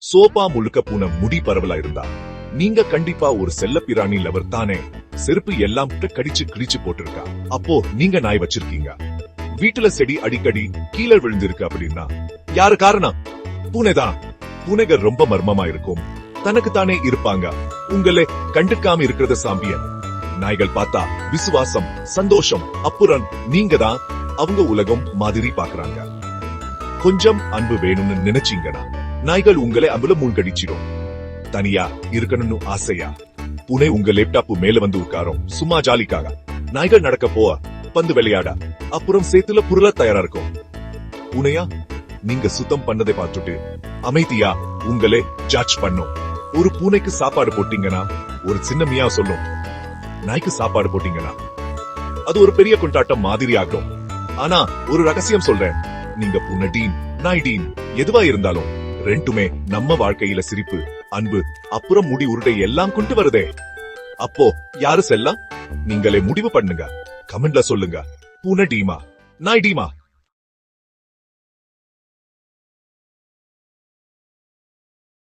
Sofa முழுக்க பூனை முடி பரவலா இருந்தா நீங்க கண்டிப்பா ஒரு செல்ல பிராணி லவர் தானே. செருப்பு எல்லாம் கடிச்சு கிழிச்சு போட்டிருக்கா. அப்போ நீங்க நாய் வச்சிருக்கீங்க. வீட்டுல செடி அடிக்கடி கீழே விழுந்திருக்கு அப்படின்னா யாரு காரணம்? பூனைதான். பூனைகள் ரொம்ப மர்மமா இருக்கும். தனக்கு தானே இருப்பாங்க. உங்களே கண்டுக்காம இருக்கிறத சாம்பியன். நாய்கள் பார்த்தா விசுவாசம், சந்தோஷம். அப்புறம் நீங்க தான் அவங்க உலகம் மாதிரி பாக்குறாங்க. கொஞ்சம் அன்பு வேணும்னு நினைச்சீங்கன்னா நாய்கள் உங்களை அம்புல மூழ்கடிச்சிடும். தனியா இருக்கணும்னு ஆசையா பூனை உங்க லேப்டாப் மேல வந்து உட்காரும் சும்மா ஜாலிக்காக. நாய்கள் நடக்க போவ, பந்து விளையாட, அப்புறம் சேத்துல புரள தயாரா இருக்கும். பூனையா நீங்க சுத்தம் பண்ணதை பார்த்துட்டு அமைதியா உங்களே ஜட்ஜ் பண்ணும். ஒரு பூனைக்கு சாப்பாடு போட்டீங்கன்னா ஒரு சின்ன மியா சொல்லும். நாய்க்கு சாப்பாடு போட்டீங்கன்னா அது ஒரு பெரிய கொண்டாட்டம் மாதிரி ஆகும். ஆனா ஒரு ரகசியம் சொல்றேன், நீங்க பூனை டீன் நாய் டீன் எதுவா இருந்தாலும் ரெண்டுமே நம்ம வாழ்க்கையில சிரிப்பு, அன்பு, அப்புறம் முடி உருட்டை எல்லாம் கொண்டு வருதே. அப்போ யாரு செல்லம்? நீங்களே முடிவு பண்ணுங்க. கமெண்ட்ல சொல்லுங்க. பூனை டீமா நாய் டீமா?